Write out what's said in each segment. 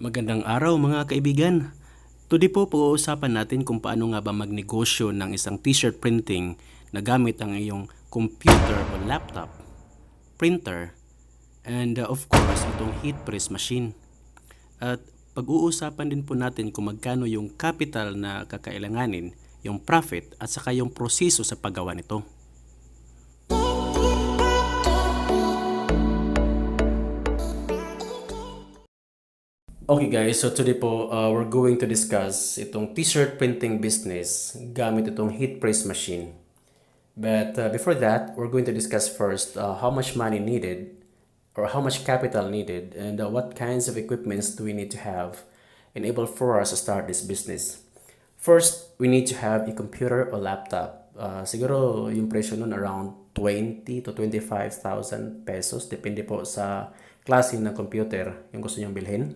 Magandang araw mga kaibigan. Today po pag-uusapan natin kung paano nga ba magnegosyo ng isang t-shirt printing na gamit ang iyong computer o laptop, printer, and of course itong heat press machine. At pag-uusapan din po natin kung magkano yung capital na kakailanganin, yung profit at saka yung proseso sa paggawa nito. Okay guys, so today po we're going to discuss itong t-shirt printing business gamit itong heat press machine. But before that, we're going to discuss first how much money needed or how much capital needed and what kinds of equipments do we need to have in able for us to start this business. First, we need to have a computer or laptop. Siguro yung presyo nun around 20 to 25,000 pesos. Depende po sa klase ng computer yung gusto nyong bilhin.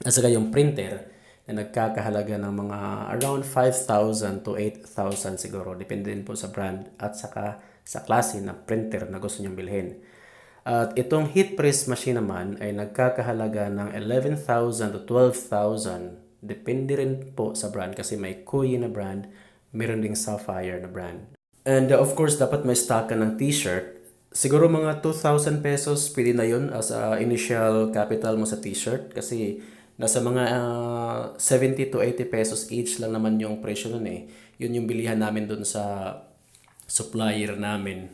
At saka yung printer na nagkakahalaga ng mga around 5,000 to 8,000 siguro. Depende din po sa brand at saka sa klase ng printer na gusto nyong bilhin. At itong heat press machine naman ay nagkakahalaga ng 11,000 to 12,000. Depende rin po sa brand kasi may Kuyi na brand, meron ding Sapphire na brand. And of course, dapat may stock ka ng t-shirt. Siguro mga 2,000 pesos, pwede na yun as initial capital mo sa t-shirt kasi nasa mga 70 to 80 pesos each lang naman yung presyo nun eh. Yun yung bilihan namin dun sa supplier namin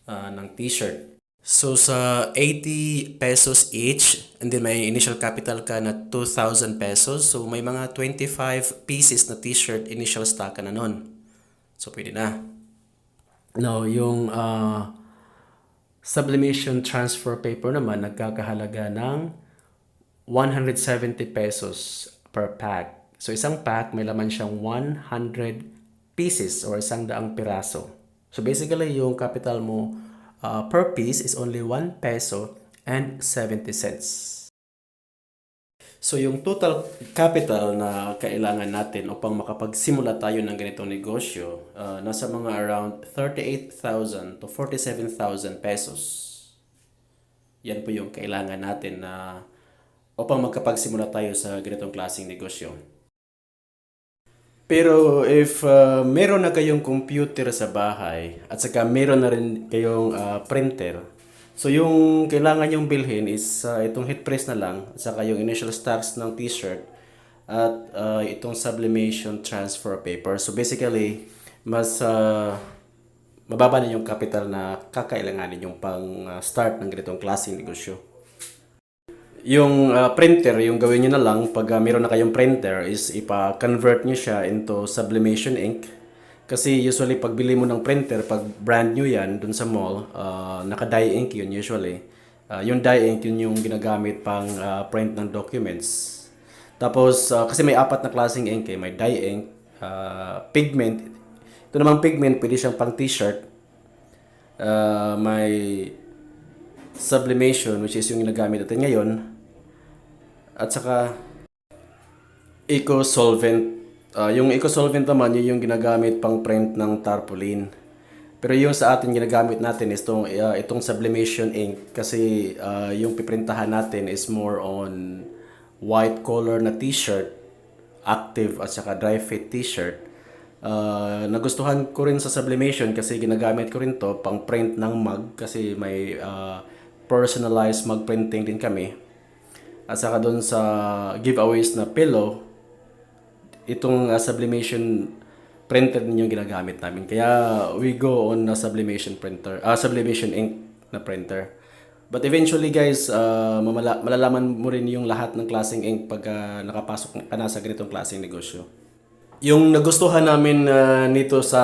ng t-shirt. So sa 80 pesos each, and then may initial capital ka na 2,000 pesos. So may mga 25 pieces na t-shirt initial stock ka na nun. So pwede na. Now, yung sublimation transfer paper naman nagkakahalaga ng 170 pesos per pack. So isang pack may laman siyang 100 pieces or 100 piraso. So basically yung capital mo per piece is only 1 peso and 70 cents. So yung total capital na kailangan natin upang makapagsimula tayo ng ganitong negosyo, nasa mga around 38,000 to 47,000 pesos. Yan po yung kailangan natin na upang magkapagsimula tayo sa ganitong klaseng negosyo. Pero if meron na kayong computer sa bahay at saka meron na rin kayong printer, so yung kailangan yung bilhin is itong heat press na lang at saka yung initial stocks ng t-shirt at itong sublimation transfer paper. So basically, mas mababa na yung capital na kakailanganin yung pang start ng ganitong klaseng negosyo. Yung printer, yung gawin nyo na lang pag meron na kayong printer is ipa-convert nyo siya into sublimation ink. Kasi usually pag bili mo ng printer, pag brand new yan dun sa mall, naka-dye ink yun usually. Yung dye ink yun yung ginagamit pang print ng documents. Tapos kasi may apat na klaseng ink eh. May dye ink, pigment. Ito namang pigment, pwede siyang pang t-shirt. May sublimation, which is yung ginagamit natin ngayon. At saka eco-solvent. Yung eco-solvent naman, yun yung ginagamit pang print ng tarpaulin. Pero yung sa atin ginagamit natin is itong sublimation ink. Kasi yung piprintahan natin is more on white color na t-shirt, active at saka dry fit t-shirt. Nagustuhan ko rin sa sublimation kasi ginagamit ko rin to pang print ng mug kasi may personalized mug printing din kami. At saka doon sa giveaways na pillow, itong sublimation printer din yung ginagamit namin. Kaya we go on na sublimation printer, sublimation ink na printer. But eventually guys, malalaman mo rin yung lahat ng klaseng ink pag nakapasok ka na sa ganitong klaseng negosyo. Yung nagustuhan namin nito sa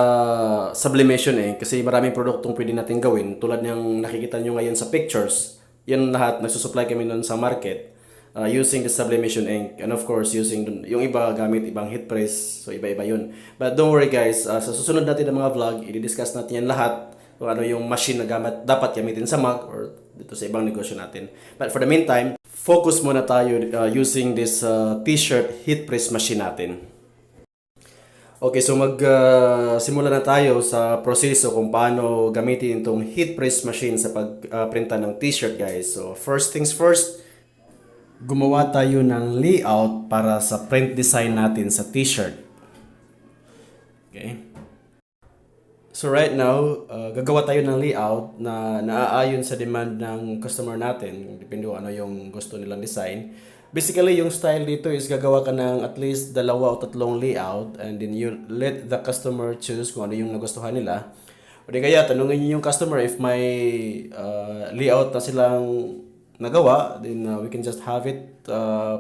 sublimation kasi maraming produktong pwede natin gawin tulad ng nakikita nyo ngayon sa pictures. Yan lahat, nagsusupply kami nun sa market using the sublimation ink and of course using yung iba gamit ibang heat press, so iba-iba yun. But don't worry guys, sa susunod natin ng mga vlog, i-discuss natin yan lahat kung ano yung machine na dapat gamitin sa mug or dito sa ibang negosyo natin. But for the meantime, focus muna tayo using this t-shirt heat press machine natin. Okay, so simula na tayo sa proseso kung paano gamitin itong heat press machine sa pagprinta ng t-shirt guys. So first things first, gumawa tayo ng layout para sa print design natin sa t-shirt. Okay? So right now, gagawa tayo ng layout na naaayon sa demand ng customer natin. Depende kung ano yung gusto nilang design. Basically, yung style dito is gagawa ka ng at least 2 o 3 layout and then you let the customer choose kung ano yung nagustuhan nila. O di kaya, tanungin niyo yung customer if may layout na silang nagawa, then we can just have it,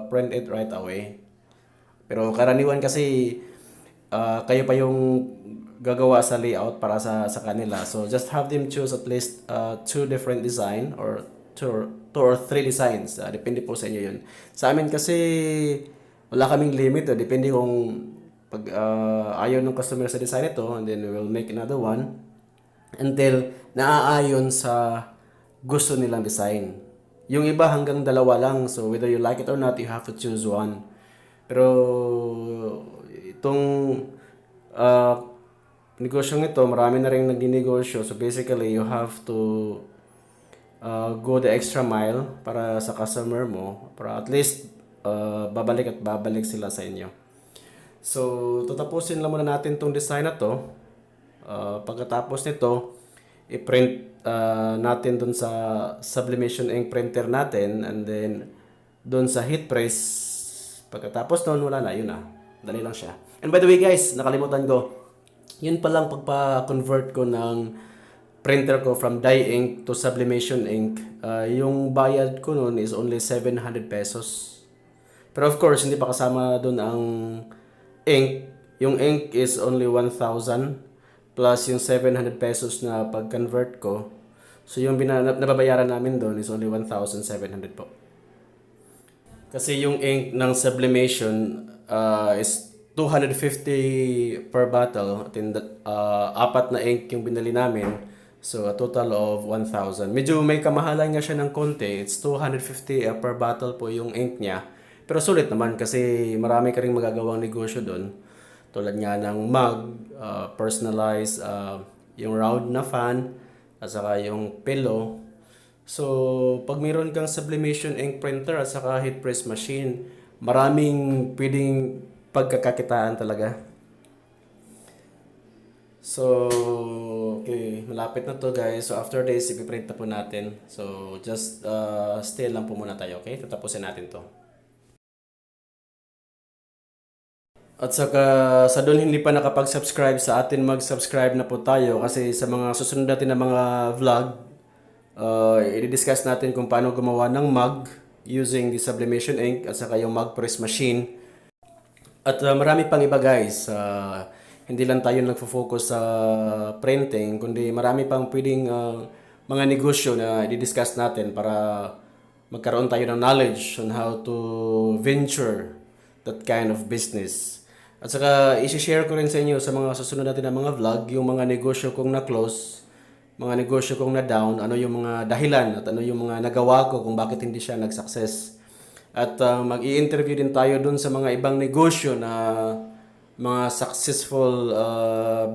print it right away. Pero karaniwan kasi kayo pa yung gagawa sa layout para sa kanila. So just have them choose at least 2 different design or 2 or 3 designs. Depende po sa inyo yun. Sa amin kasi wala kaming limit. Depende kung pag ayaw ng customer sa design ito, and then we will make another one until naaayon sa gusto nilang design. Yung iba hanggang 2 lang. So whether you like it or not, you have to choose one. Pero itong negosyong ito, marami na rin nagdinegosyo. So basically, you have to go the extra mile para sa customer mo. Para at least babalik at babalik sila sa inyo. So, tatapusin lang muna natin tong design na to. Pagkatapos nito, i-print natin dun sa sublimation ink printer natin, and then dun sa heat press. Pagkatapos nun, wala na, yun na. Dali lang siya. And by the way guys, nakalimutan ko, yun palang pagpa-convert ko ng printer ko from dye ink to sublimation ink, yung bayad ko nun is only 700 pesos. Pero of course, hindi pa kasama dun ang ink. Yung ink is only 1,000 plus yung 700 pesos na pag-convert ko. So yung nababayaran namin doon is only 1,700 po. Kasi yung ink ng sublimation is 250 per bottle. At 4 na ink yung binili namin. So a total of 1,000. Medyo may kamahalan nga siya ng konti. It's 250 per bottle po yung ink niya. Pero sulit naman kasi marami ka ring magagawang negosyo doon. Tulad nga ng mug, personalized, yung round na fan, at saka yung pillow. So, pag mayroon kang sublimation ink printer at saka heat press machine, maraming pwedeng pagkakakitaan talaga. So, okay, malapit na to guys. So, after this, ipiprint na po natin. So, just stay lang po muna tayo, okay? Tatapusin natin to. At saka sa doon hindi pa nakapag-subscribe sa atin, mag-subscribe na po tayo kasi sa mga susunod natin na mga vlog, i-discuss natin kung paano gumawa ng mug using the sublimation ink at saka yung mug press machine. At marami pang iba guys, hindi lang tayo nagfo-focus sa printing, kundi marami pang pwedeng mga negosyo na i-discuss natin para magkaroon tayo ng knowledge on how to venture that kind of business. At saka isi-share ko rin sa inyo sa mga susunod natin na mga vlog, yung mga negosyo kong na-close, mga negosyo kong na-down, ano yung mga dahilan at ano yung mga nagawa ko kung bakit hindi siya nag-success. At mag-i-interview din tayo dun sa mga ibang negosyo na mga successful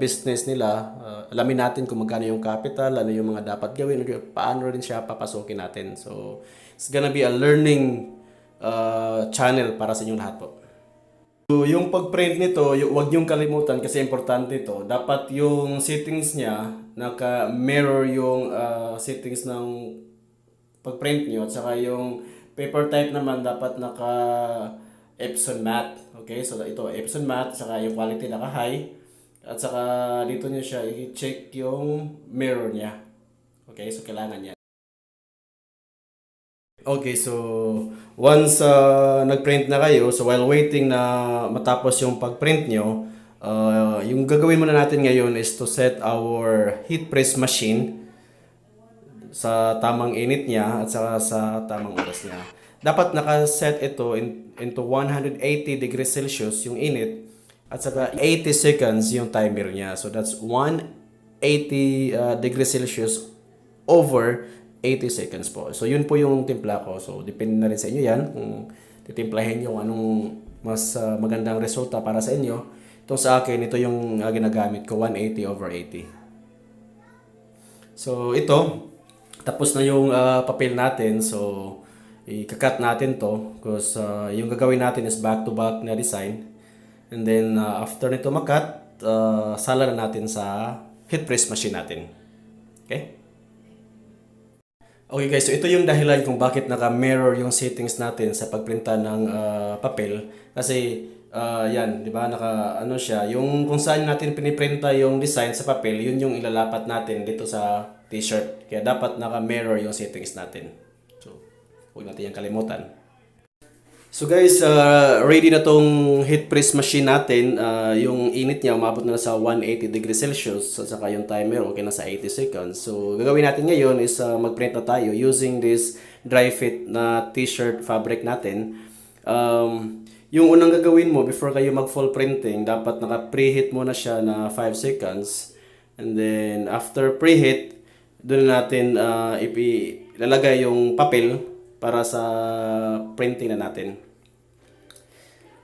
business nila. Alamin natin kung magkano yung capital, ano yung mga dapat gawin, paano rin siya papasukin natin. So, it's gonna be a learning channel para sa inyong lahat po. So, yung pag-print nito, huwag niyong kalimutan kasi importante ito. Dapat yung settings niya, naka-mirror yung settings ng pag-print niyo. At saka yung paper type naman dapat naka-Epson matte. Okay, so ito Epson matte, saka yung quality naka-high. At saka dito niyo siya i-check yung mirror niya. Okay, so kailangan niya. Okay, so once nag-print na kayo, so while waiting na matapos yung pag-print nyo, yung gagawin muna natin ngayon is to set our heat press machine sa tamang init niya at saka sa tamang oras niya. Dapat nakaset ito into 180 degrees Celsius yung init at saka 80 seconds yung timer niya. So that's 180 degrees Celsius over 80 seconds po. So, yun po yung timpla ko. So, depende na rin sa inyo yan. Kung titimplahin nyo anong mas magandang resulta para sa inyo. Itong sa akin, ito yung ginagamit ko, 180 over 80. So, ito. Tapos na yung papel natin. So, i-cut natin to because yung gagawin natin is back-to-back na design. And then after nito makat, sala na natin sa heat press machine natin. Okay? Okay guys, so ito yung dahilan kung bakit naka-mirror yung settings natin sa pagprinta ng papel. Kasi yan, di ba, naka ano siya, yung kung saan natin piniprinta yung design sa papel, yun yung ilalapat natin dito sa t-shirt. Kaya dapat naka-mirror yung settings natin. So, huwag natin yung kalimutan. So guys, ready na tong heat press machine natin. Yung init niya umabot na sa 180 degrees Celsius at saka yung timer okay na sa 80 seconds. So gagawin natin ngayon is magprint na tayo using this dry fit na t-shirt fabric natin. Yung unang gagawin mo before kayo mag full printing, dapat naka preheat muna siya na 5 seconds. And then after preheat, doon natin ilalagay yung papel para sa printing na natin.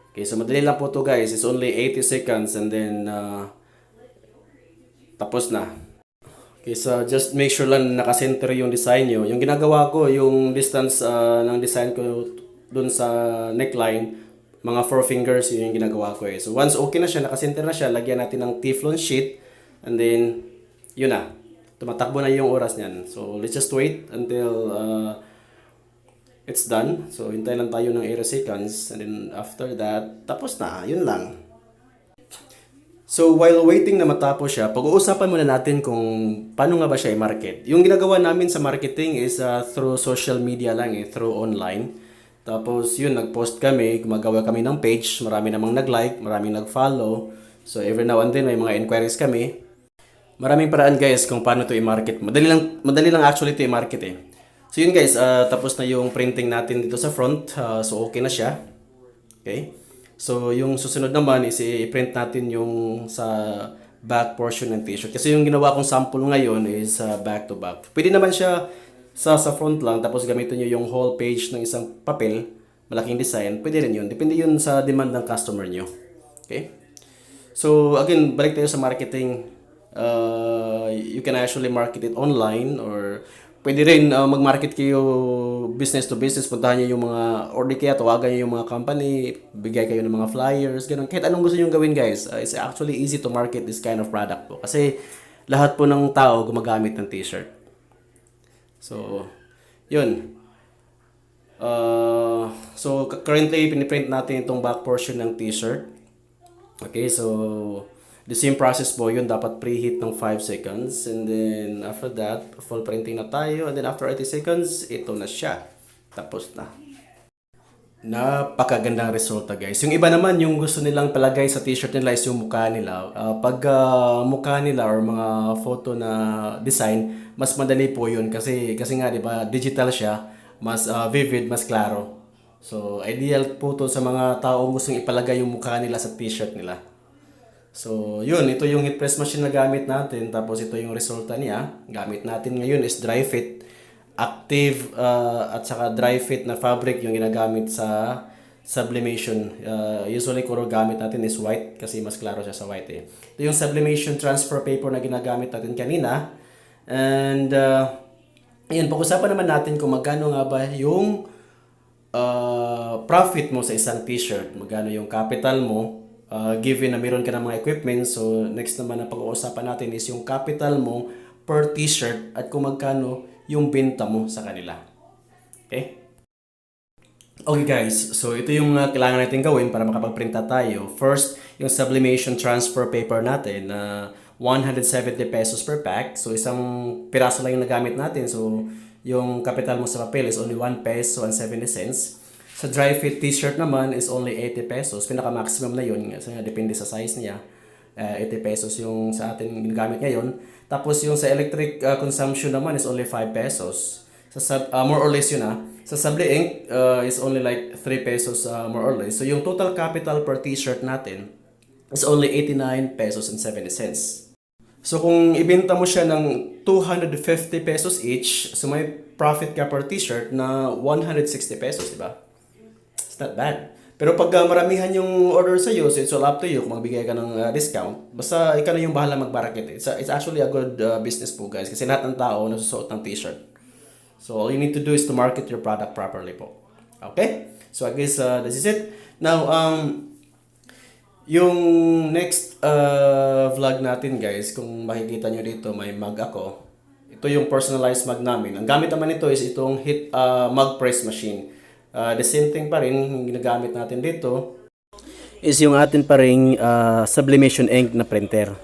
Okay, so madali lang po to guys. It's only 80 seconds and then tapos na. Okay, so just make sure lang naka-center yung design nyo. Yung ginagawa ko, yung distance ng design ko dun sa neckline, mga 4 fingers, yun yung ginagawa ko eh. So once okay na siya, naka-center na siya, lagyan natin ng Teflon sheet and then yun na. Tumatakbo na yung oras niyan. So let's just wait until it's done. So, hintay lang tayo ng 80 seconds. And then, after that, tapos na. Yun lang. So, while waiting na matapos siya, pag-uusapan muna natin kung paano nga ba siya i-market. Yung ginagawa namin sa marketing is through social media lang through online. Tapos, yun, nag-post kami, gumagawa kami ng page. Marami namang nag-like, marami nag-follow. So, every now and then, may mga inquiries kami. Maraming paraan guys kung paano to i-market. Madali lang actually to i-market eh. So yun guys, tapos na yung printing natin dito sa front. So okay na siya. Okay? So yung susunod naman is i-print natin yung sa back portion ng t-shirt. Kasi yung ginawa kong sample ngayon is back to back. Pwede naman siya sa front lang tapos gamitin nyo yung whole page ng isang papel, malaking design. Pwede rin yun. Depende yun sa demand ng customer nyo. Okay? So again, balik tayo sa marketing. You can actually market it online or pwede rin mag-market kayo business to business, puntahan niyo yung mga, or di kaya tawagan niyo yung mga company, bigay kayo ng mga flyers, ganun. Kahit anong gusto niyo gawin guys, it's actually easy to market this kind of product po. Kasi lahat po ng tao gumagamit ng t-shirt. So, yun. So, currently, piniprint natin itong back portion ng t-shirt. Okay, so the same process po yun, dapat preheat ng 5 seconds and then after that, full printing na tayo and then after 80 seconds, ito na siya. Tapos na. Napakagandang resulta guys. Yung iba naman, yung gusto nilang palagay sa t-shirt nila is yung mukha nila. Pag mukha nila or mga photo na design, mas madali po yun kasi nga di ba digital siya, mas vivid, mas klaro. So ideal po to sa mga taong gustong ipalagay yung mukha nila sa t-shirt nila. So, yun. Ito yung heat press machine na gamit natin. Tapos, ito yung resulta niya. Gamit natin ngayon is dry fit. Active at saka dry fit na fabric yung ginagamit sa sublimation. Usually, kung gamit natin is white kasi mas klaro siya sa white eh. Ito yung sublimation transfer paper na ginagamit natin kanina. And, ayun, pag-usapan naman natin kung magkano nga ba yung profit mo sa isang t-shirt. Magkano yung capital mo. Given na meron ka ng mga equipment, so next naman na pag-uusapan natin is yung capital mo per t-shirt at kung magkano yung benta mo sa kanila. Okay? Okay guys, so ito yung kailangan natin gawin para makapagprinta tayo. First, yung sublimation transfer paper natin na 170 pesos per pack. So isang piraso lang yung nagamit natin. So yung capital mo sa papel is only 1 peso and 70 cents. Sa dry fit t-shirt naman is only 80 pesos. Pinaka-maximum na yun. Kasi nga, depende sa size niya. 80 pesos yung sa atin ginagamit ngayon. Tapos yung sa electric consumption naman is only 5 pesos. More or less yun Sa Sabli Ink is only like 3 pesos more or less. So yung total capital per t-shirt natin is only 89 pesos and 70 cents. So kung ibenta mo siya ng 250 pesos each, so may profit ka per t-shirt na 160 pesos, di ba? Not bad. Pero pag maramihan yung order sa iyo, so it's all up to you kung magbigay ka ng discount. Basta ikaw na yung bahala mag-market. It's actually a good business po guys kasi lahat ng tao nasusuot ng t-shirt. So all you need to do is to market your product properly po. Okay? So I guess this is it. Now, yung next vlog natin guys, kung makikita nyo dito, may mug ako. Ito yung personalized mug namin. Ang gamit naman ito is itong mug press machine. The same thing pa rin, yung ginagamit natin dito is yung atin pa ring sublimation ink na printer.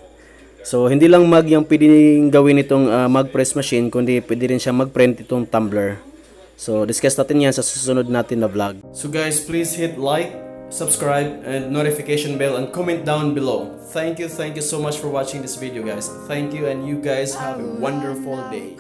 So, hindi lang mug yung pwedeng gawin itong mug press machine, kundi pwede rin siya mag-print itong tumbler. So, discuss natin yan sa susunod natin na vlog. So guys, please hit like, subscribe, and notification bell, and comment down below. Thank you so much for watching this video guys. Thank you, and you guys have a wonderful day.